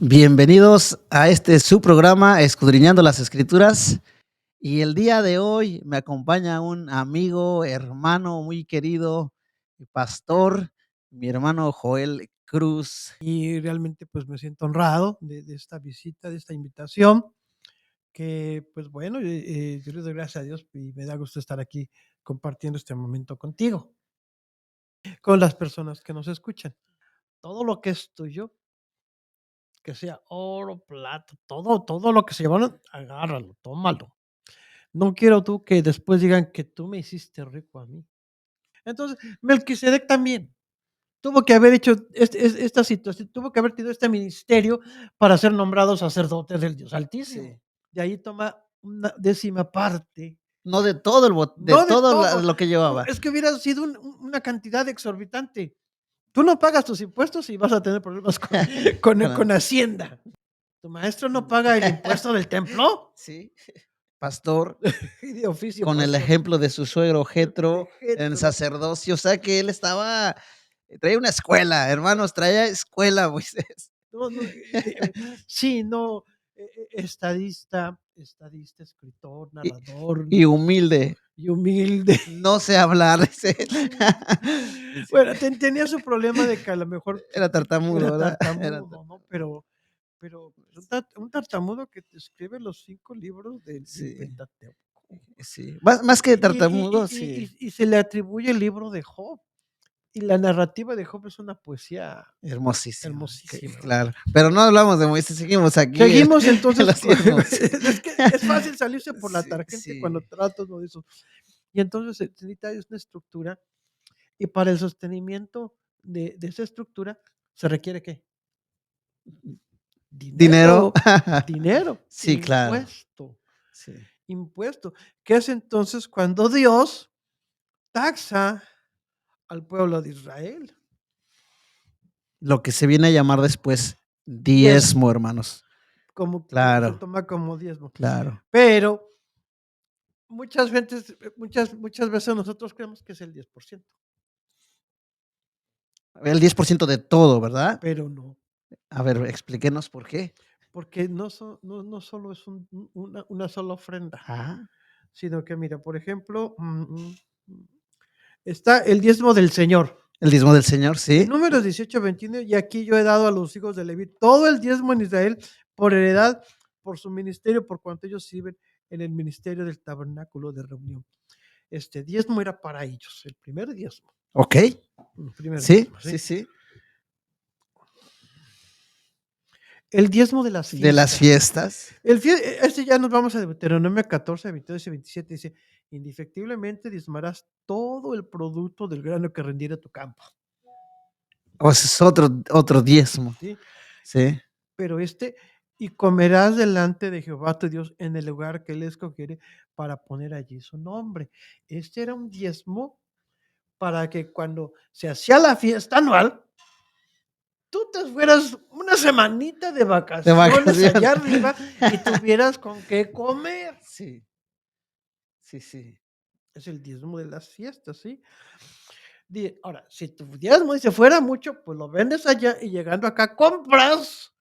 Bienvenidos a este su programa Escudriñando las Escrituras. Y el día de hoy me acompaña un amigo, hermano muy querido, pastor, mi hermano Joel Cruz. Y realmente, pues, me siento honrado de esta visita, de esta invitación, que, pues, bueno, yo le doy gracias a Dios y me da gusto estar aquí compartiendo este momento contigo, con las personas que nos escuchan. Todo lo que es tuyo, que sea oro, plata, todo lo que se llevaron, agárralo, tómalo. No quiero tú que después digan que tú me hiciste rico a mí. Entonces, Melquisedec también tuvo que haber hecho esta situación, tuvo que haber tenido este ministerio para ser nombrado sacerdote del Dios Altísimo. Sí. De ahí toma una décima parte, No de todo de no de todo todo, lo que llevaba. es que hubiera sido una cantidad exorbitante. Tú no pagas tus impuestos y vas a tener problemas con Con- Hacienda. ¿Tu maestro no paga el impuesto del templo? Sí, pastor, Y de oficio, con el pastor. ejemplo de su suegro De Jetro en Jetro. sacerdocio, o sea que él traía una escuela, hermanos, traía escuela, Moisés. No, no, sí, no, estadista, escritor, Y, narrador y humilde. y humilde. No sé hablar, dice. Dice, Bueno, tenía su problema de que a lo mejor era tartamudo, era ¿verdad? Era tartamudo, ¿no? Pero pues, un tartamudo que te escribe los 5 libros del sí, Pentateuco. sí. Más que tartamudo, sí. Y se le atribuye el libro de Job. Y la narrativa de Job es una poesía Hermosísimo, hermosísima. claro. Pero no hablamos de Moisés, seguimos aquí Seguimos en entonces los con diezmos. es que es fácil salirse por la Sí, tangente cuando sí. tratas de eso. Y entonces se necesita es una estructura, y para el sostenimiento de esa estructura se requiere, ¿qué? Dinero. Dinero, dinero, Sí, claro. impuesto, Sí. impuesto. ¿Qué es entonces cuando Dios taxa al pueblo de Israel? Lo que se viene a llamar después diezmo, Diezmo, hermanos. como se Claro, toma como diezmo. claro. Pero muchas veces nosotros creemos que es el 10%, El 10% de todo, ¿verdad? pero no. A ver, explíquenos por qué. Porque no solo es una sola ofrenda, Ah, sino que mira, por ejemplo, está el diezmo del Señor. el diezmo del Señor, En sí. Números 18:21, y aquí yo he dado a los hijos de Leví todo el diezmo en Israel por heredad, por su ministerio, por cuanto ellos sirven en el ministerio del tabernáculo de reunión. Este diezmo era para ellos, el primer diezmo. Ok. El primer Sí, diezmo, ¿sí? sí, sí. El diezmo de las De las fiestas. fiestas. Ya nos vamos a Deuteronomio 14, 22 y 27, dice: "Indefectiblemente diezmarás todo el producto del grano que rendiere tu campo", O ese es otro diezmo. ¿sí? Sí. Pero "y comerás delante de Jehová tu Dios en el lugar que él escogiere para poner allí su nombre". Este era un diezmo para que cuando se hacía la fiesta anual, tú te fueras una semanita de De vacaciones vacaciones. allá arriba y tuvieras con qué comer. Sí, sí, sí. Es el diezmo de las fiestas, ¿sí? Ahora, si tu diezmo dice fuera mucho, pues lo vendes allá y llegando acá compras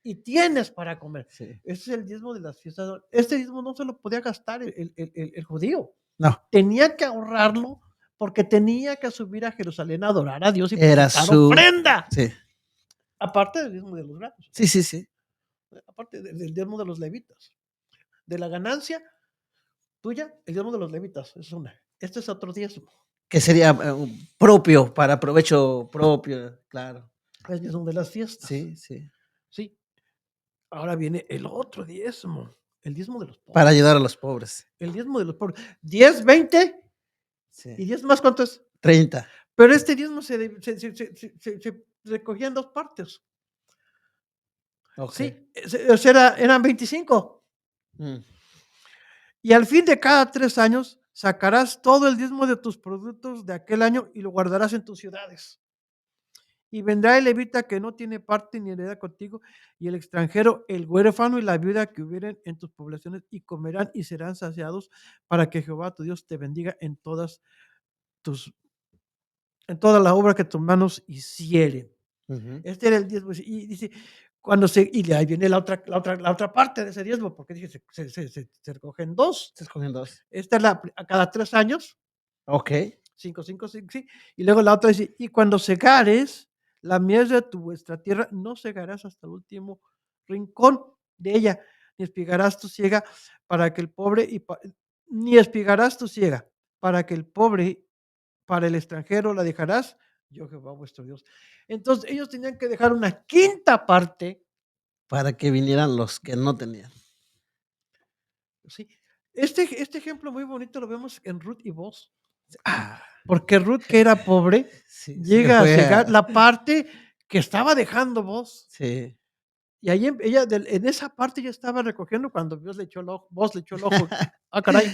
y tienes para comer. Sí. Ese es el diezmo de las fiestas. Este diezmo no se lo podía gastar el judío. No, Tenía que ahorrarlo porque tenía que subir a Jerusalén a adorar a Dios y era presentar su ofrenda. sí. Aparte del diezmo de los granos, Sí, sí, sí. aparte del diezmo de los levitas. De la ganancia tuya, el diezmo de los levitas es una. Este es otro diezmo, Que sería, propio, para provecho propio, claro. el diezmo de las fiestas. Sí, sí. Sí, ahora viene el otro diezmo de los Para pobres, ayudar a los pobres. el diezmo de los pobres. 10, 20 Sí. y 10 más, ¿cuánto es? 30. Pero este diezmo se recogía en 2 partes. Okey. Sí, o sea, eran 25. Mm, Y al fin de cada 3 años sacarás todo el diezmo de tus productos de aquel año y lo guardarás en tus ciudades. Y vendrá el levita que no tiene parte ni heredad contigo, y el extranjero, el huérfano y la viuda que hubieren en tus poblaciones, y comerán y serán saciados, para que Jehová tu Dios te bendiga tus, en toda la obra que tus manos hicieren. ujú. Este era el diezmo. Y dice, Y de ahí viene la otra parte de ese diezmo, porque dije, se recogen 2. Se escogen 2. Esta es a cada 3 años, Okey. 5, 5, 5, sí. Y luego la otra dice: "Y cuando segares la mies de vuestra tierra, no segarás hasta el último rincón de ella, ni espigarás tu siega para que el pobre ni espigarás tu siega para que el pobre, para el extranjero la dejarás, yo Jehová vuestro Dios". Entonces, ellos tenían que dejar una quinta parte, Para que vinieran los que no tenían. ¿sí? Este ejemplo muy bonito lo vemos en Ruth y Boz, Ah, porque Ruth, que era pobre, sí, se llega a fue cegar a la parte que estaba dejando Boz. sí. Y ahí ella en esa parte ya estaba recogiendo cuando Boz le echó el ojo. Ah, caray.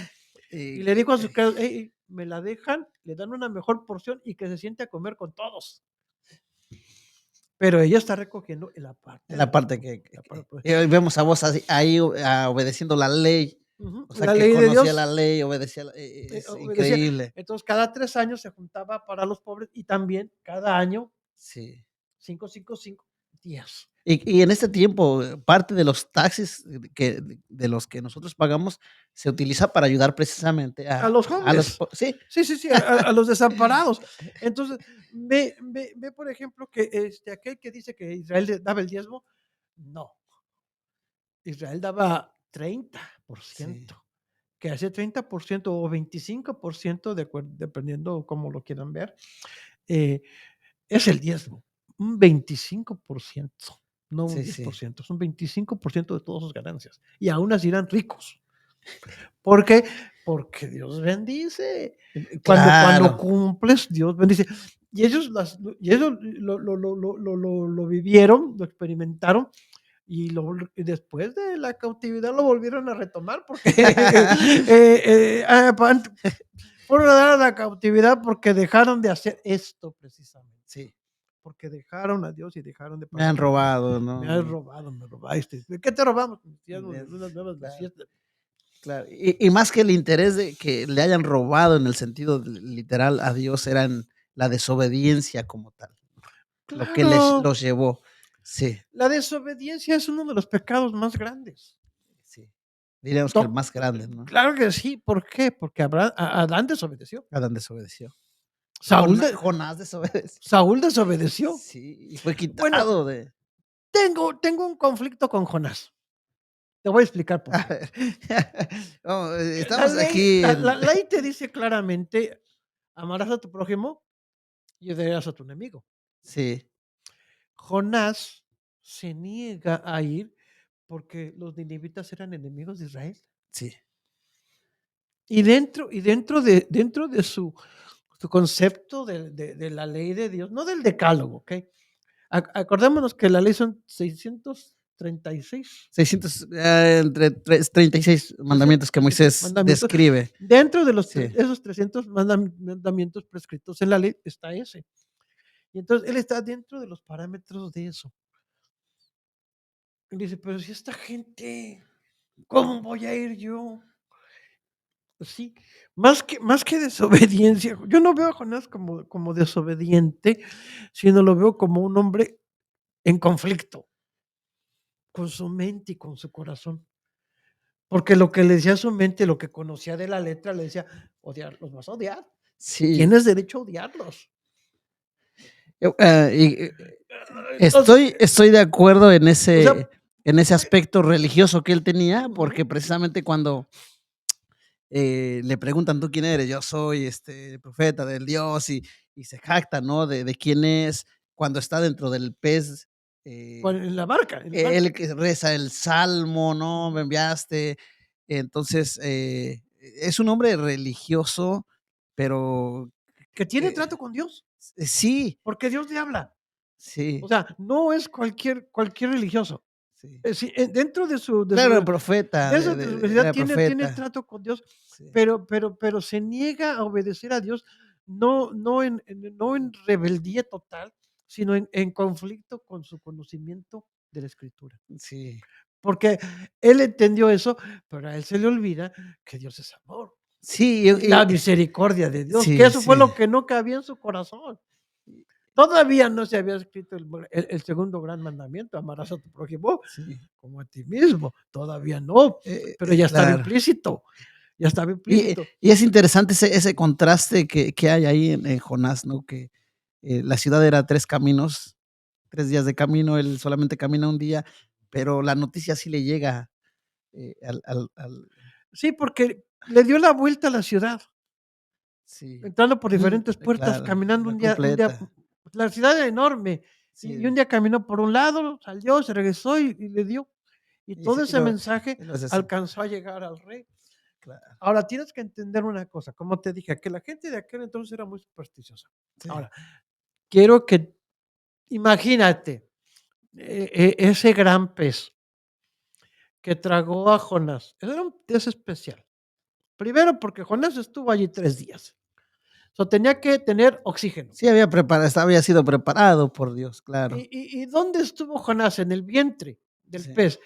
Y Y le dijo a sus criados: "Hey, me la dejan, le dan una mejor porción y que se siente a comer con todos". Pero ella está recogiendo en la parte la de parte la parte, pues, y hoy vemos a vos así ahí, obedeciendo la ley, ujú, o sea, la que ley de conocía la Dios, ley, obedecía la es obedecía. increíble. Entonces, cada 3 años se juntaba para los pobres y también cada año Sí. 5, 5, 5 días. Y en este tiempo, parte de los taxis que de los que nosotros pagamos se utiliza para ayudar precisamente A los a los homeless. po sí, Sí, sí, sí, a los desamparados. Entonces, ve, por ejemplo, que, aquel que dice que Israel daba el diezmo, no, Israel daba sí, 30%, que ese 30% o 25%, dependiendo cómo lo quieran ver, eh, es el diezmo, un 25%, no un sí, diez por sí, ciento, es un 25% de todas sus ganancias, y aún así eran ricos. ¿Por qué? Porque Dios bendice. Cuando claro. cumples, Dios bendice. Y ellos lo vivieron, lo experimentaron, y después de la cautividad lo volvieron a retomar porque, fueron a dar a la cautividad porque dejaron de hacer esto precisamente, Sí, porque dejaron a Dios y dejaron de me pagar han la cuenta. robado, Me has ¿no? robado, me robaste. ¿De qué te robamos? Ya nos Es unas nuevas claro, bicicletas. claro. Y más que el interés de que le hayan robado en el sentido literal a Dios, eran la desobediencia como tal, lo que les Claro. los llevó. Sí, La desobediencia es uno de los pecados más grandes. sí. Diríamos que el To más grande, ¿no? Claro que sí, ¿por qué? Porque Adán desobedeció. Adán desobedeció. Saúl de Jonás desobedeció. Saúl desobedeció. Sí, y fue Bueno, quitado de tengo un conflicto con Jonás. Te voy a explicar por a qué. ver, oh, La estamos ley aquí la en la ley te dice claramente: amarás a tu prójimo y odiarás a tu enemigo. sí, Jonás se niega a ir porque los ninivitas eran enemigos de Israel. sí, Y dentro de su concepto de la ley de Dios, no del decálogo, ¿ok? Acordémonos que la ley son 636, 600, entre 36 mandamientos que 300 Moisés mandamientos. describe. Dentro de Sí, esos 300 mandamientos prescritos en la ley está ese. Y entonces él está dentro de los parámetros de eso. Y dice, pero si esta gente, ¿cómo voy a ir yo? Pues sí, más que desobediencia, yo no veo a Jonás como desobediente, sino lo veo como un hombre en conflicto con su mente y con su corazón. Porque lo que le decía a su mente, lo que conocía de la letra, le decía: "Odiar, los vas a odiar, sí, tienes derecho a odiarlos". y Entonces, estoy de acuerdo o sea, en ese fue aspecto religioso que él tenía, ujú, porque precisamente cuando, le preguntan: "¿Tú quién eres?". "Yo soy, profeta del Dios", y se jacta, ¿no? De quién es, cuando está dentro del pez, eh en la barca. el que reza el salmo, ¿no? Me enviaste. Entonces, es un hombre religioso, pero Que tiene que trato con Dios, sí, porque Dios le habla. O sí, sea, no es cualquier religioso. sí. Sí, dentro de su de Claro, su profeta, de su de su necesidad era tiene profeta. trato con Dios, Sí, pero se niega a obedecer a Dios, no en rebeldía total, sino en conflicto con su conocimiento de la Escritura. sí. Porque él entendió eso, pero a él se le olvida que Dios es amor, Sí, y la misericordia de Dios, que sí, eso fue sí. lo que no cabía en su corazón. Todavía no se había escrito el segundo gran mandamiento, amarás a tu prójimo Sí. como a ti mismo. Todavía no, pero ya estaba Claro. implícito, ya estaba Y, implícito. y es interesante ese contraste que hay ahí en Jonás, ¿no? Que la ciudad era 3 caminos, 3 días de camino, él solamente camina un día, pero la noticia sí le llega al Sí, porque le dio la vuelta a la ciudad, sí, entrando por diferentes puertas, claro, caminando la un día, completa, la ciudad era enorme, y un sí, día caminó por un lado, salió, se regresó y le dio. Y y todo sí, ese mensaje y lo hace así, alcanzó a llegar al rey. claro, Ahora tienes que entender una cosa, como te dije, que la gente de aquel entonces era muy supersticiosa. sí, Ahora, quiero que imagínate, ese gran pez que tragó a Jonás. Era un pez especial. Primero, porque Jonás estuvo allí 3 días. Tenía que tener oxígeno. sí había sido preparado por Dios, claro, ¿Y dónde estuvo Jonás? En el vientre del sí, pez.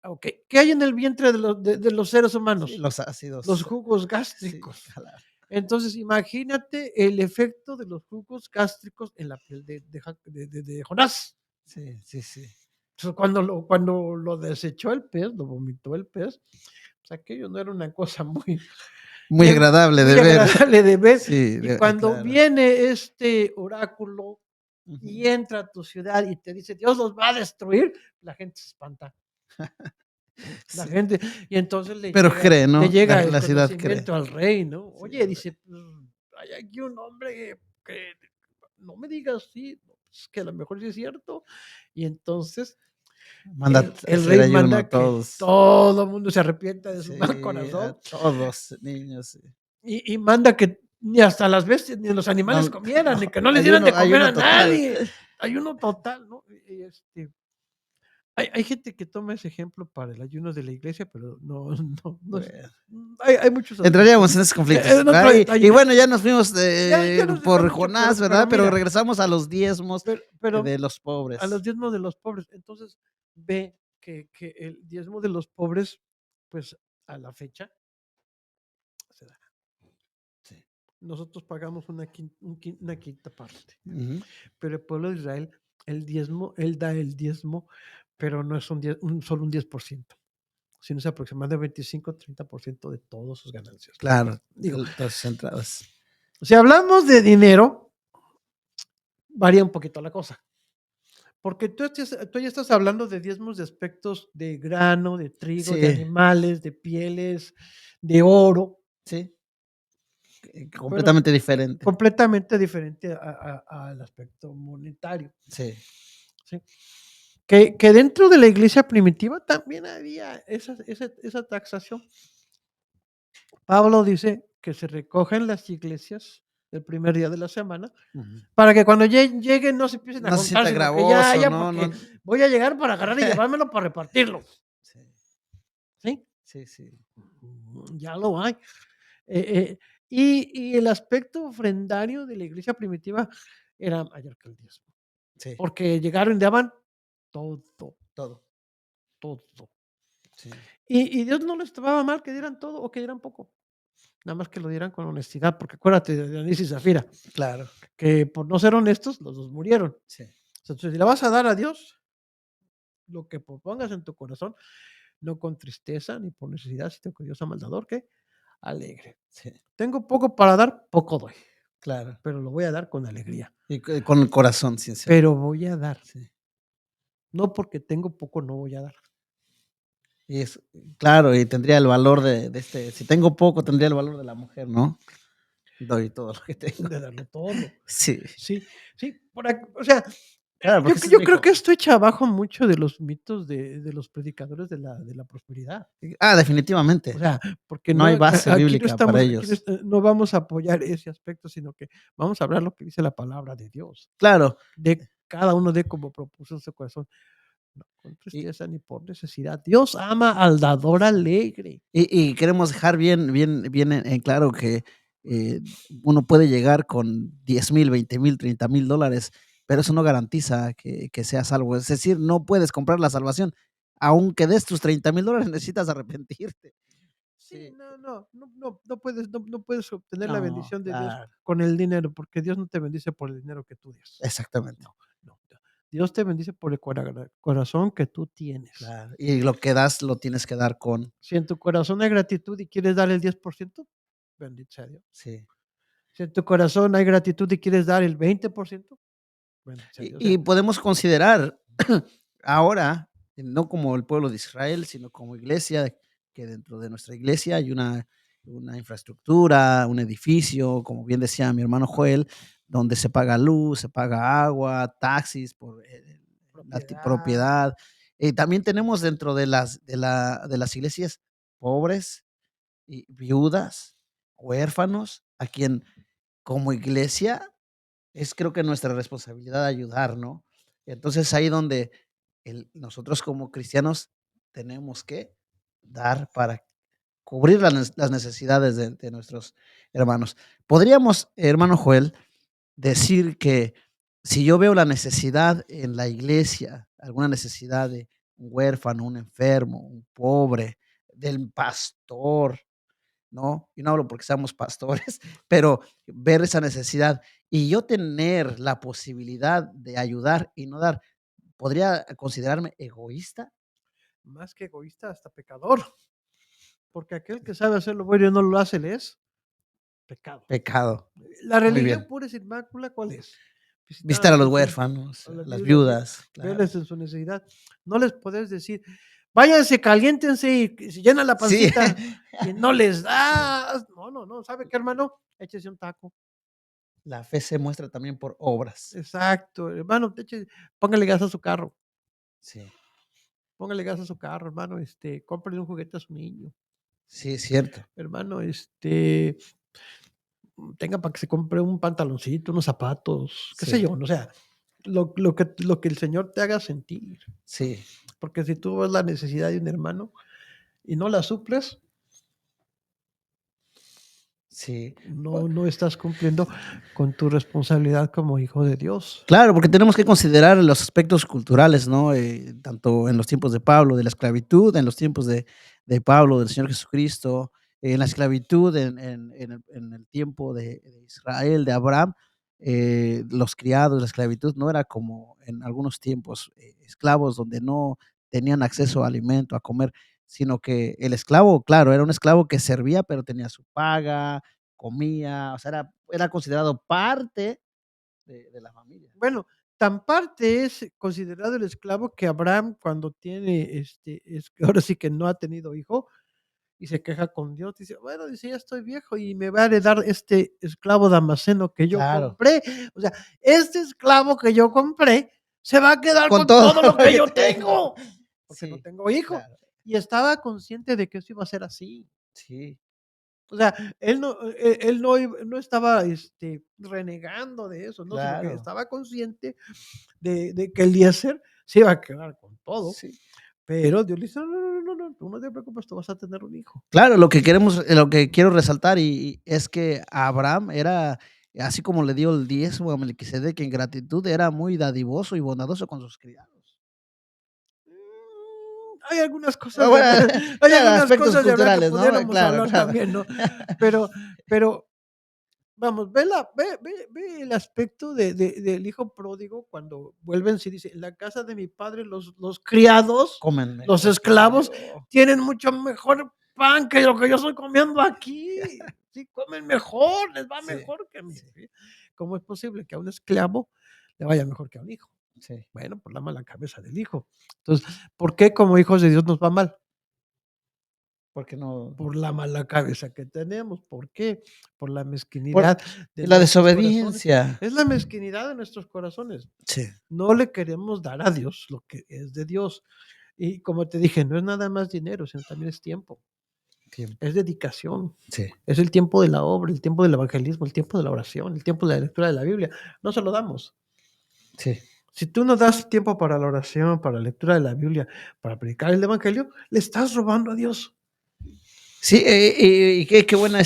Okey, ¿qué hay en el vientre de los seres sí, humanos? los Los ácidos, jugos sí, gástricos. claro, Entonces, imagínate el efecto de los jugos gástricos en la piel de Jonás. sí, sí, sí, Entonces, cuando lo desechó el pez, lo vomitó el pez, pues aquello no era una cosa muy muy agradable muy de ver, agradable de ver. sí, Y cuando claro, viene este oráculo ujú, y entra a tu ciudad y te dice: "Dios los va a destruir", la gente se espanta. La sí, gente y entonces pero cree, le ¿no? llega el La ciudad cree, conocimiento al rey, ¿no? sí, Oye, dice: "Pues, hay aquí un hombre que no me digas sí, no, pues, que a lo mejor sí es cierto". Y entonces manda a el hacer rey ayuno a manda que todos. todo el mundo se arrepienta de su mal Sí, a corazón todos, niños, sí. y manda que ni hasta las bestias ni los animales No, comieran, ni no, que no les dieran de comer ayuno a total. nadie. Ayuno total, ¿no? Hay gente que toma ese ejemplo para el ayuno de la iglesia, pero no no es Bueno, hay muchos aspectos. entraríamos en esos conflictos, En ¿verdad? otro detalle, Y bueno, ya nos fuimos, ya nos por desviamos mucho, Jonás, pero ¿verdad? Pero mira, regresamos a los diezmos, pero de los a los pobres. diezmos de los pobres. Entonces, ve que el diezmo de los pobres, pues, a la fecha se da. Sí. Nosotros pagamos una quinta parte, Ujú. pero el pueblo de Israel, él da el diezmo, pero no es solo un 10%, sino es aproximadamente 25-30% de todas sus ganancias. Claro, Digo, todas sus entradas. si hablamos de dinero, varía un poquito la cosa, porque tú ya estás hablando de diezmos de aspectos de grano, de trigo, de Sí, animales, de pieles, de oro, sí, pero completamente diferente. completamente diferente al aspecto monetario, Sí. ¿sí? Que dentro de la iglesia primitiva también había esa taxación. Pablo dice que se recogen las iglesias el primer día de la semana Ujú. para que cuando lleguen no se empiecen a No se juntar, sienta sino que ya gravoso, haya, no, porque no. voy a llegar para agarrar y llevármelo para repartirlo, Sí, ¿sí? sí, sí. Ya lo hay. Eh, y el aspecto ofrendario de la iglesia primitiva era mayor que el diezmo, Sí, porque llegaron y daban todo, todo. todo. Sí, Y Dios no les tomaba mal que dieran todo o que dieran poco, nada más que lo dieran con honestidad, porque acuérdate de Anís y Zafira, claro. que por no ser honestos, los dos murieron. Sí, Entonces, si le vas a dar a Dios, lo que propongas en tu corazón, no con tristeza ni por necesidad, sino con Dios amaldador, que alegre. sí, Tengo poco para dar, poco doy, claro. pero lo voy a dar con alegría. Y con el corazón sincero. Pero voy a dar, Sí. no porque tengo poco, no voy a dar. Y es claro, y tendría el valor si tengo poco, tendría el valor de la mujer, ¿no? Doy todo lo que tengo. De darlo todo. Sí, Sí, sí, o sea, claro, yo porque ese es yo mi creo hijo. que esto echa abajo mucho de los mitos de los predicadores de la prosperidad. O Definitivamente. sea, porque No hay base aquí no bíblica para estamos, ellos. no vamos a apoyar ese aspecto, sino que vamos a hablar lo que dice la palabra de Dios. Claro, De cada uno de como propuso en su corazón, no con y tristeza ni por necesidad. Dios ama al dador sí. alegre. Y queremos dejar bien en claro que, eh, uno puede llegar con 10,000, 20,000, $30,000, pero eso no garantiza que seas salvo. Es decir, no puedes comprar la salvación. Aunque des tus $30,000, necesitas arrepentirte. Sí, Sí. no puedes obtener la No, bendición de Dios claro, con el dinero, porque Dios no te bendice por el dinero que tú des. exactamente, No, no. Dios te bendice por el corazón que tú tienes. claro. Y lo que das, lo tienes que dar con Si en tu corazón hay gratitud y quieres dar el 10%, bendito sea Dios. sí. Si en tu corazón hay gratitud y quieres dar el 20%, bendito sea Dios. O Y sea, podemos considerar ahora, no como el pueblo de Israel, sino como iglesia, que dentro de nuestra iglesia hay una infraestructura, un edificio, como bien decía mi hermano Joel, donde se paga luz, se paga agua, taxis por la propiedad. propiedad. También tenemos dentro de las iglesias pobres y viudas, huérfanos, a quien como iglesia es creo que nuestra responsabilidad ayudar, ¿no? Entonces, ahí donde nosotros como cristianos tenemos que dar para cubrir las necesidades de nuestros hermanos. Podríamos, hermano Joel, decir que si yo veo la necesidad en la iglesia, alguna necesidad de un huérfano, un enfermo, un pobre, del pastor, ¿no? Y no hablo porque seamos pastores, pero ver esa necesidad y yo tener la posibilidad de ayudar y no dar, ¿podría considerarme egoísta? Más que egoísta, hasta pecador. Porque aquel que sabe hacer lo bueno y no lo hace, le es pecado. Pecado. La Muy religión bien. pura y sin mácula, ¿cuál es? Visitar a Visitar a los los enfermos, huérfanos, a las a las viudas, viudas, claro. verles en su necesidad. No les podés decir, váyanse, caliéntense y se llenan la Sí. pancita y no les Sí. das. No, no, no. ¿Sabe qué, hermano? Échese un taco. La fe se muestra también por obras. Exacto, hermano, póngale gas a su carro. Sí, Póngale gas a su carro, hermano. Cómprele un juguete a su niño. sí, es cierto. Hermano, tenga para que se compre un pantaloncito, unos zapatos, qué sé Sí, yo, no, o sea, lo que el Señor te haga sentir. sí, Porque si tú ves la necesidad de un hermano y no la suples, sí. no estás cumpliendo con tu responsabilidad como hijo de Dios. Claro, porque tenemos que considerar los aspectos culturales, ¿no? Tanto en los tiempos de Pablo, de la esclavitud, en los tiempos de Pablo, del Señor Jesucristo, en la esclavitud, en el tiempo de Israel, de Abraham, los criados, la esclavitud no era como en algunos tiempos esclavos donde no tenían acceso a alimento, a comer, sino que el esclavo, claro, era un esclavo que servía, pero tenía su paga, comía, o sea, era considerado parte de la familia. Bueno, tan parte es considerado el esclavo que Abraham cuando tiene, es que ahora sí que no ha tenido hijo y se queja con Dios, dice, bueno, dice, ya estoy viejo y me va a heredar este esclavo damasceno que yo Claro, compré. O sea, este esclavo que yo compré se va a quedar con con todo todo lo lo que que yo tengo. tengo, porque no Sí, tengo hijo. claro, Y estaba consciente de que eso iba a ser así. sí, O sea, él no estaba, renegando de eso, no, sino que claro, estaba consciente de que Eliezer se iba a quedar con todo, sí. pero Dios le dice: "No, no, no, no, no, tú no te preocupes, tú vas a tener un hijo". Claro, lo que quiero resaltar y es que Abraham era, así como le dio el diezmo a Melquisedec en gratitud, era muy dadivoso y bondadoso con sus criados. Hay algunas Ah, cosas de bueno, Abraham hay eran algunas aspectos cosas de Abraham que culturales, ¿no? pudiéramos Claro, hablar claro. también, ¿no? Pero pero vamos, ve el aspecto del hijo pródigo cuando vuelven, sí dice: "En la casa de mi padre los criados, Comen los mejor que esclavos yo. tienen mucho mejor pan que lo que yo estoy comiendo aquí. Sí, comen mejor, les va Sí, mejor que a mí", sí, ¿sí? ¿Cómo es posible que a un esclavo le vaya mejor que a un hijo? sí, Bueno, por la mala cabeza del hijo. Entonces, ¿por qué como hijos de Dios nos va mal? porque no Por la mala cabeza que tenemos. ¿Por qué? Por la por mezquinidad de la nuestros corazones. desobediencia. Es la mezquinidad de nuestros corazones. Sí, No le queremos dar a Dios lo que es de Dios. Y como te dije, no es nada más dinero, sino también es tiempo, tiempo. es dedicación, Sí, es el tiempo de la obra, el tiempo del evangelismo, el tiempo de la oración, el tiempo de la lectura de la Biblia. No se lo damos. sí. Si tú no das tiempo para la oración, para la lectura de la Biblia, para predicar el evangelio, le estás robando a Dios. Sí, y qué buena,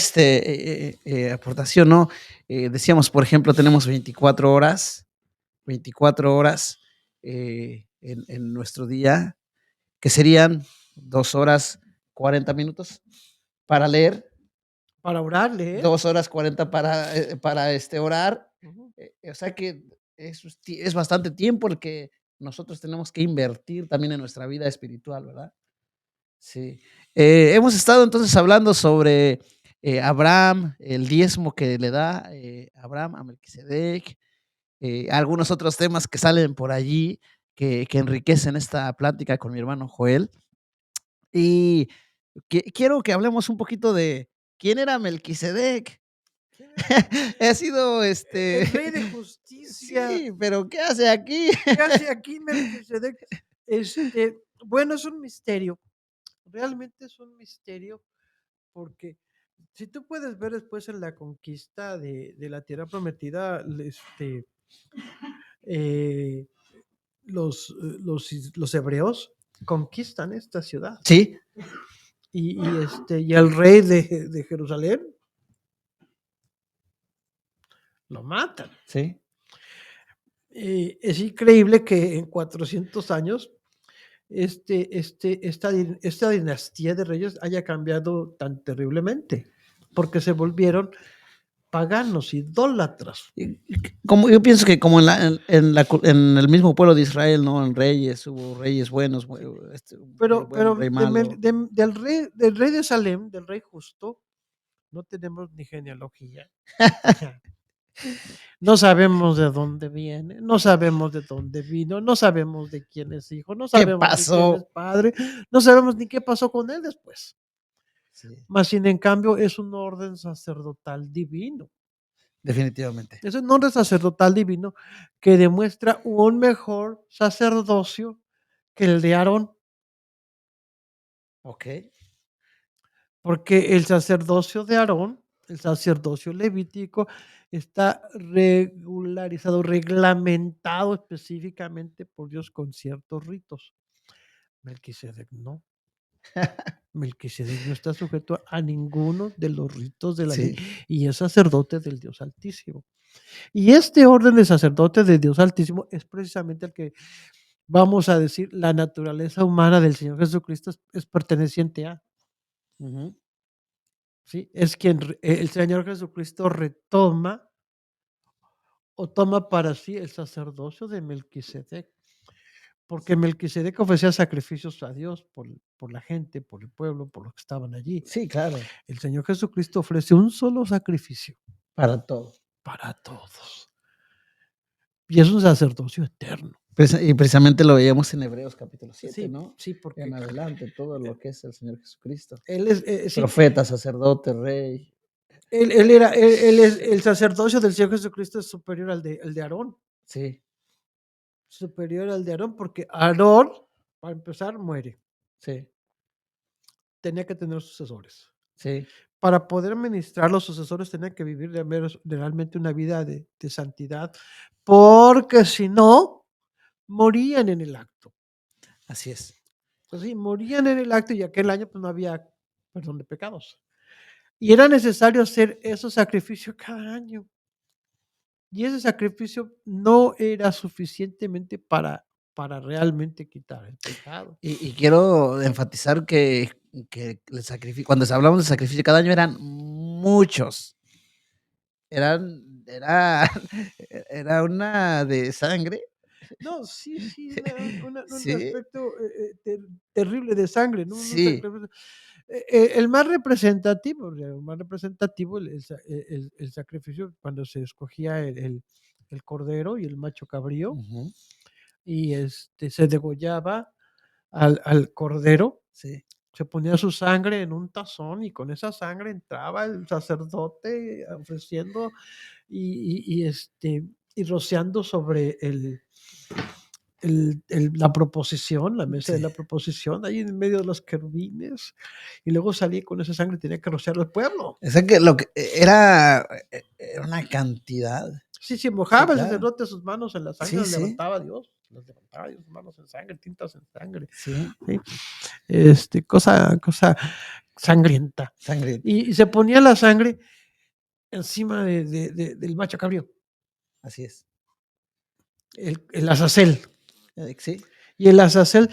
aportación, ¿no? Decíamos, por ejemplo, tenemos 24 horas, en nuestro día, que serían 2 horas 40 minutos para leer, Para orar, leer. 2 horas 40 para, orar, Ujú. o sea que es bastante tiempo el que nosotros tenemos que invertir también en nuestra vida espiritual, ¿verdad? Sí. Hemos estado entonces hablando sobre, Abraham, el diezmo que le da, Abraham a Melquisedec, algunos otros temas que salen por allí que enriquecen esta plática con mi hermano Joel. Y quiero que hablemos un poquito de quién era Melquisedec. ¿Quién era? Ha sido, El rey de justicia. sí, pero ¿qué hace aquí? ¿Qué hace aquí Melquisedec? Bueno, es un misterio. Realmente es un misterio porque si tú puedes ver después en la conquista de la tierra prometida, eh, los hebreos conquistan esta ciudad Sí, y el rey de Jerusalén lo matan. sí. Es increíble que en 400 años esta dinastía de reyes haya cambiado tan terriblemente, porque se volvieron paganos, idólatras. Como yo pienso que como en el mismo pueblo de Israel, ¿no? En reyes, hubo reyes buenos, Sí, un rey pero, bueno, un pero rey de malo. del rey de Salem, del rey justo, no tenemos ni genealogía. No sabemos de dónde viene, no sabemos de dónde vino, no sabemos de quién es hijo, no ¿Qué sabemos de quién es pasó? padre, no sabemos ni qué pasó con él después. Sí, Mas, sin en cambio, es un orden sacerdotal divino. definitivamente. Es un orden sacerdotal divino que demuestra un mejor sacerdocio que el de Aarón, Okey. porque el sacerdocio de Aarón, el sacerdocio levítico, está regularizado, reglamentado específicamente por Dios con ciertos ritos. Melquisedec no. Melquisedec no está sujeto a ninguno de los ritos de la ley Sí, y es sacerdote del Dios Altísimo. Y este orden de sacerdote de Dios Altísimo es precisamente el que vamos a decir la naturaleza humana del Señor Jesucristo es perteneciente a, ujú. ¿sí? Es quien el Señor Jesucristo retoma o toma para sí el sacerdocio de Melquisedec, porque Melquisedec ofrecía sacrificios a Dios por la gente, por el pueblo, por los que estaban allí. Sí, claro, El Señor Jesucristo ofrece un solo sacrificio para todo. para todos y es un sacerdocio eterno. Y precisamente lo veíamos en Hebreos capítulo 7, Sí, ¿no? sí, En porque adelante, todo lo que es el Señor Jesucristo. él es, sí, Profeta, sacerdote, rey. él es el sacerdocio del Señor Jesucristo es superior al de Aarón, Sí, superior al de Aarón, porque Aarón, para empezar, muere, sí, tenía que tener sucesores. sí. Para poder ministrar, los sucesores tenían que vivir realmente una vida de santidad, porque si no, morían en el acto. Así es. Pues sí, morían en el acto y aquel año pues no había perdón de pecados. Y era necesario hacer esos sacrificios cada año. Y ese sacrificio no era suficientemente para realmente quitar el pecado. Y quiero enfatizar que el sacrificio cuando hablamos de sacrificio cada año eran muchos. Era era una de sangre. No, sí, sí, un Sí, aspecto terrible de sangre, ¿no? sí. El más representativo, el sacrificio cuando se escogía el cordero y el macho cabrío Ujú. y se degollaba al cordero. Sí, Se ponía su sangre en un tazón y con esa sangre entraba el sacerdote ofreciendo y rociando sobre la proposición, la mesa de sí. la proposición, ahí en medio de los querubines, y luego salía con esa sangre, tenía que rociar al pueblo. O sea que lo que era una cantidad. Sí, sí, Sí, mojaba el claro. sacerdote sus manos en la sangre, Sí, sí, las levantaba Dios, sus manos en sangre, tintas en sangre, sí, ¿sí? Cosa sangrienta. sangrienta. Y se ponía la sangre encima del macho cabrío, Así es. el azacel. Sí, Y el azacel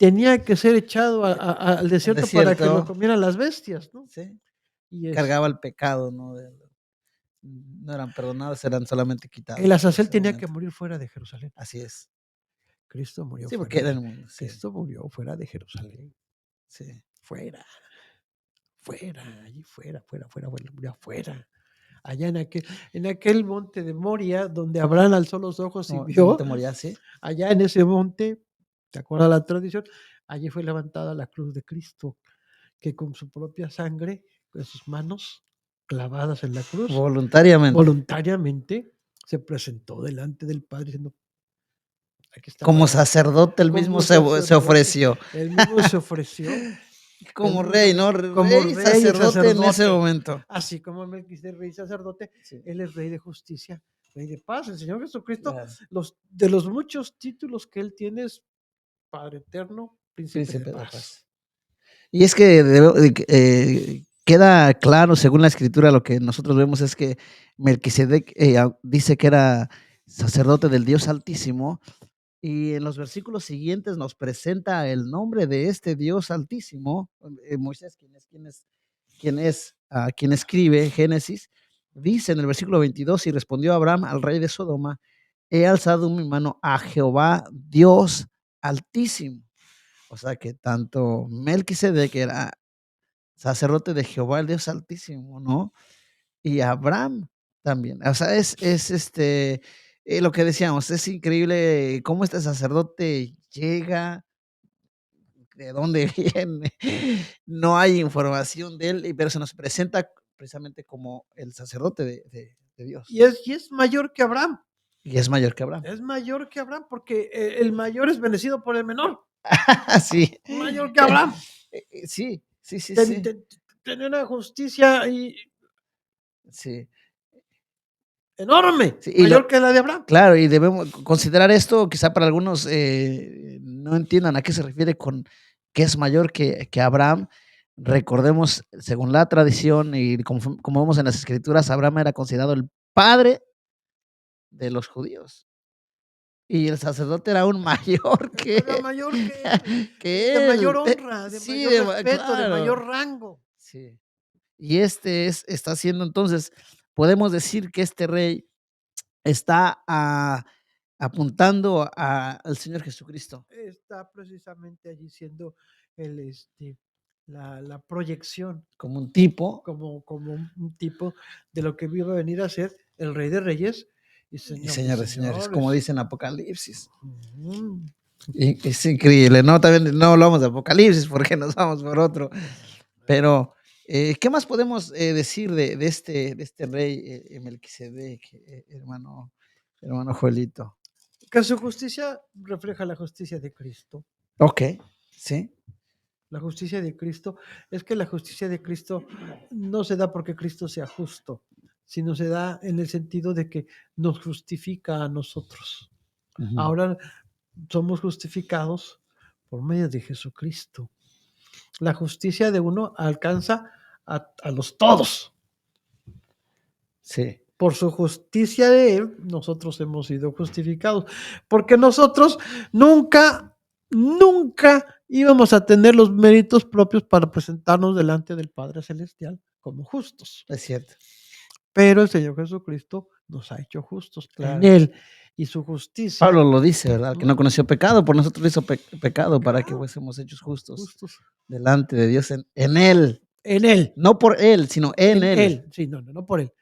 tenía que ser echado al desierto para que lo desierto. comieran las bestias, ¿no? Sí, Y cargaba el pecado, ¿no? No eran perdonados, eran solamente el quitados en Azazel ese tenía que momento. morir fuera de Jerusalén. Así es. Cristo murió Sí, fuera porque era de el mundo, sí, Cristo murió fuera de Jerusalén. sí. Fuera, fuera, allí fuera, fuera, fuera, fuera, murió afuera. Allá en aquel monte de Moria, donde Abraham alzó los ojos y Monte vio, Moriah, sí. allá en ese monte, ¿te acuerdas la tradición? Allí fue levantada la cruz de Cristo, que con su propia sangre, con sus manos clavadas en la cruz, Voluntariamente. voluntariamente se presentó delante del Padre diciendo, aquí está Como para sacerdote, él mismo como se sacerdote, ofreció. él mismo se ofreció, él Como mismo se rey, ¿no? ofreció como Rey y rey y sacerdote en ese sacerdote, momento. así como Melquisedec rey y sacerdote, Sí, él es rey de justicia, rey de paz. El Señor Jesucristo, gracias. de los muchos títulos que él tiene es Padre eterno, príncipe de Príncipe de paz. paz. Y es que queda claro, según la escritura, lo que nosotros vemos es que Melquisedec dice que era sacerdote del Dios Altísimo, y en los versículos siguientes nos presenta el nombre de este Dios Altísimo. Moisés, quien escribe Génesis, dice en el versículo 22, y respondió Abraham al rey de Sodoma, he alzado mi mano a Jehová, Dios Altísimo. O sea que tanto Melquisedec era sacerdote de Jehová, el Dios Altísimo, ¿no? Y Abraham también. O sea, lo que decíamos, es increíble cómo este sacerdote llega, de dónde viene. No hay información de él, pero se nos presenta precisamente como el sacerdote de Dios. Y es mayor que Abraham, Y es mayor que Abraham. es mayor que Abraham, porque el mayor es bendecido por el menor, Sí. mayor que Abraham. Sí, sí, sí, Ten- sí. ten- Tenía una justicia Sí. enorme, Sí, mayor que la de Abraham. claro, y debemos considerar esto, quizá para algunos no entiendan a qué se refiere con que es mayor que Abraham. Recordemos, según la tradición y como vemos en las escrituras, Abraham era considerado el padre de los judíos. Y el sacerdote era aún mayor Era mayor que él, de que mayor él. honra, de Sí, mayor respeto, de claro. mayor rango. Sí. Y está haciendo entonces, podemos decir que este rey está apuntando al Señor Jesucristo. Está precisamente allí siendo la proyección Como un tipo como un tipo de lo que iba a venir a ser el Rey de Reyes y y Señor de Señor de señores, como Señores. dice en Apocalipsis. Ujú. Y es increíble, ¿no? También no hablamos de Apocalipsis porque nos vamos por otro. Pero, ¿qué más podemos decir de este rey Melquisedec, hermano Joelito? Que su justicia refleja la justicia de Cristo. Ok, sí, La justicia de Cristo es que la justicia de Cristo no se da porque Cristo sea justo, sino se da en el sentido de que nos justifica a nosotros. ujú, Ahora somos justificados por medio de Jesucristo. La justicia de uno alcanza a los todos. sí, Por su justicia de Él, nosotros hemos sido justificados. Porque nosotros nunca, nunca íbamos a tener los méritos propios para presentarnos delante del Padre Celestial como justos. es cierto, Pero el Señor Jesucristo nos ha hecho justos en claro. Él. Y su justicia, Pablo lo dice, ¿verdad? Que no ¿no? conoció pecado, por nosotros hizo pecado para que Claro, fuésemos hechos justos justos delante de Dios en Él. en Él. No por Él, sino en En Él. Él. Sí, no por Él.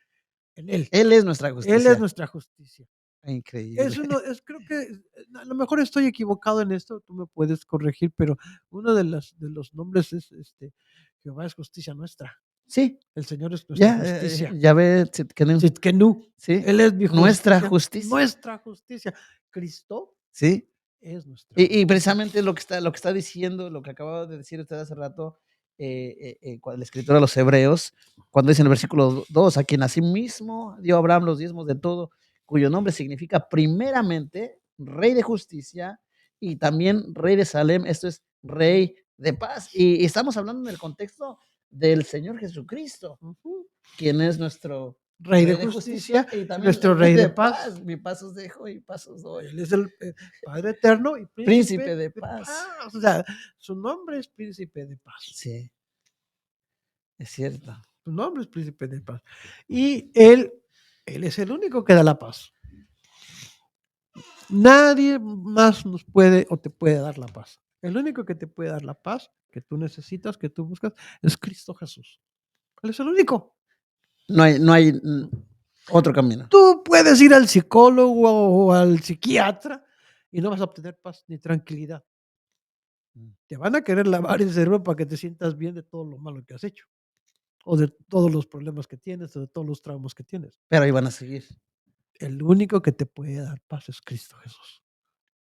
En Él. Él es nuestra Él es justicia. nuestra justicia. Increíble. Creo que a lo mejor estoy equivocado en esto, tú me puedes corregir, pero uno de los nombres es Jehová es justicia nuestra. Sí, El Señor es nuestra ya, justicia. ya ve, Tzidkenu, Tzidkenu, sí, Él es mi nuestra justicia, justicia, nuestra justicia. Cristo sí. es nuestra Y justicia. precisamente lo que está diciendo, lo que acababa de decir usted hace rato, cuando la escritura a los hebreos, cuando dice en el versículo 2, a quien asimismo dio Abraham los diezmos de todo, cuyo nombre significa primeramente rey de justicia y también rey de Salem, esto es rey de paz. Y estamos hablando en el contexto del Señor Jesucristo, Ujú. quien es nuestro Rey de Rey de justicia, justicia y también nuestro Rey Rey de de paz. paz. Mi paz os dejo y paz os doy. Él es el Padre eterno y Príncipe príncipe de de paz. paz. O sea, su nombre es príncipe de paz. Sí, es cierto. Su nombre es príncipe de paz. Y él es el único que da la paz. Nadie más nos puede o te puede dar la paz. El único que te puede dar la paz que tú necesitas, que tú buscas, es Cristo Jesús. Él es el único. No hay otro camino. Tú puedes ir al psicólogo o al psiquiatra y no vas a obtener paz ni tranquilidad. Te van a querer lavar el cerebro para que te sientas bien de todo lo malo que has hecho, o de todos los problemas que tienes, o de todos los traumas que tienes. Pero ahí van a seguir. El único que te puede dar paz es Cristo Jesús,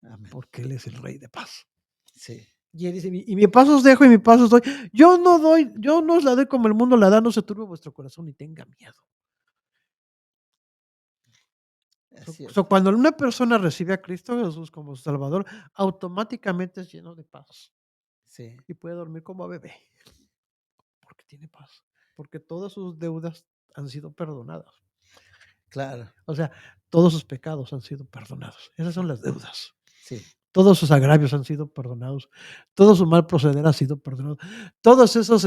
Amén. porque Él es el Rey de paz. Sí. Y Él dice: "Y mi paz os dejo y mi paz os doy. Yo no os la doy como el mundo la da, no se turbe vuestro corazón ni tenga miedo". Es So cierto. so, cuando una persona recibe a Cristo Jesús como su Salvador, automáticamente es lleno de paz Sí, y puede dormir como bebé, porque tiene paz, porque todas sus deudas han sido perdonadas. claro. O sea, todos sus pecados han sido perdonados. Esas son las deudas. Sí, Todos sus agravios han sido perdonados. Todo su mal proceder ha sido perdonado. Todos esos,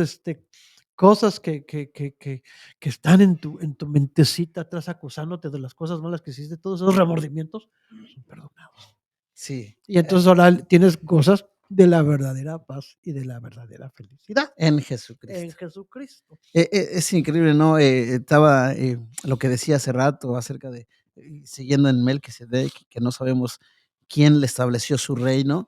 cosas que están en tu mentecita atrás acusándote de las cosas malas que hiciste, todos esos remordimientos son perdonados. sí. Y entonces ahora tienes cosas de la verdadera paz y de la verdadera felicidad En en Jesucristo. Jesucristo. Es increíble, ¿no? Estaba lo que decía hace rato acerca de siguiendo en Melquisedec, que no sabemos quién le estableció su reino,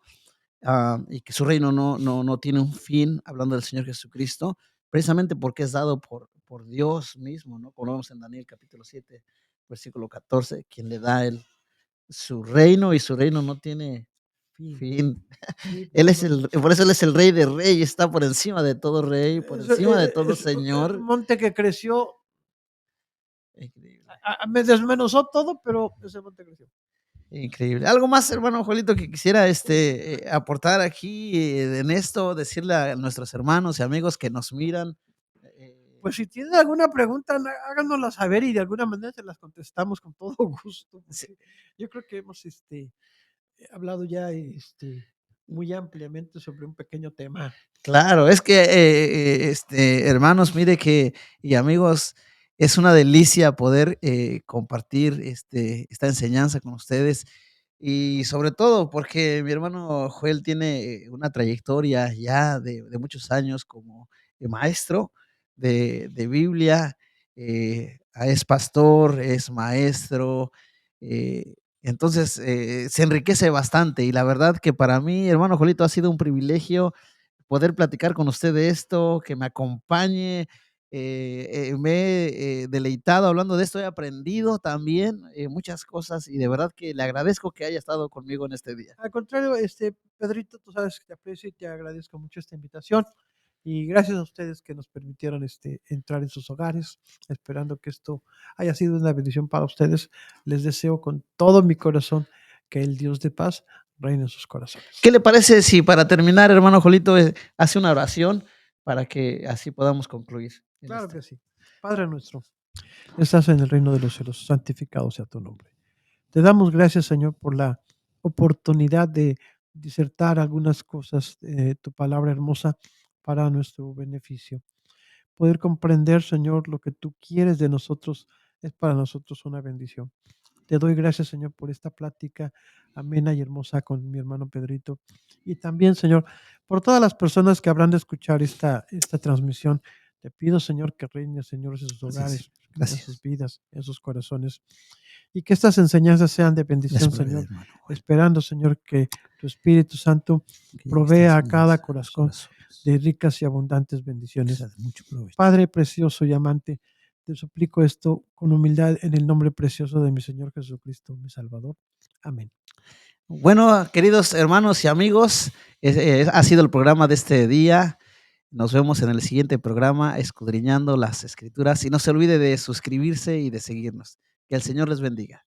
y que su reino no tiene un fin, hablando del Señor Jesucristo, precisamente porque es dado por Dios mismo, ¿no? Como lo vemos en Daniel capítulo 7, versículo 14, quien le da su reino y su reino no tiene Fin. fin. Sí, Él no, es no. por eso él es el Rey de Reyes, está por encima de todo rey, por encima de todo Es un señor. monte que creció. Increíble, Me desmenuzó todo, pero ese monte creció. increíble. ¿Algo más, hermano Juanito, que quisiera aportar aquí en esto, decirle a nuestros hermanos y amigos que nos miran? Eh, Pues si tienen alguna pregunta, háganosla saber y de alguna manera se las contestamos con todo gusto, sí, porque yo creo que hemos hablado ya muy ampliamente sobre un pequeño tema. claro, es que, hermanos, mire que y amigos, es una delicia poder, compartir, esta enseñanza con ustedes, y sobre todo porque mi hermano Joel tiene, una trayectoria ya de muchos años como, maestro de Biblia, es pastor, es maestro, entonces, se enriquece bastante, y la verdad que para mí, hermano Joelito, ha sido un privilegio poder platicar con usted de esto, que me acompañe. Me he deleitado hablando de esto, he aprendido también muchas cosas y de verdad que le agradezco que haya estado conmigo en este día. Al contrario, Pedrito, tú sabes que te aprecio y te agradezco mucho esta invitación. Y gracias a ustedes que nos permitieron entrar en sus hogares, esperando que esto haya sido una bendición para ustedes. Les deseo con todo mi corazón que el Dios de paz reine en sus ¿Qué corazones. le parece si para terminar, hermano Jolito, hace una oración para que así podamos concluir en Claro esto? que sí. Padre nuestro, estás en el reino de los cielos, santificado sea tu nombre. Te damos gracias, Señor, por la oportunidad de disertar algunas cosas de tu palabra hermosa para nuestro beneficio. Poder comprender, Señor, lo que tú quieres de nosotros es para nosotros una bendición. Te doy gracias, Señor, por esta plática amena y hermosa con mi hermano Pedrito. Y también, Señor, por todas las personas que habrán de escuchar esta transmisión. Te pido, Señor, que reine, Señor, en sus Así es. hogares, en sus Gracias. vidas, en sus corazones. Y que estas enseñanzas sean de Gracias bendición, por la vida, Señor. hermano Joel. Esperando, Señor, que tu Espíritu Santo Que llegue esta provea a cada enseñanza a los corazón corazones. de ricas y abundantes Que bendiciones. sea de mucho provecho. Padre precioso y amante, te suplico esto con humildad en el nombre precioso de mi Señor Jesucristo, mi Salvador. Amén. Bueno, queridos hermanos y amigos, ha sido el programa de este día. Nos vemos en el siguiente programa, escudriñando las escrituras. Y no se olvide de suscribirse y de seguirnos. Que el Señor les bendiga.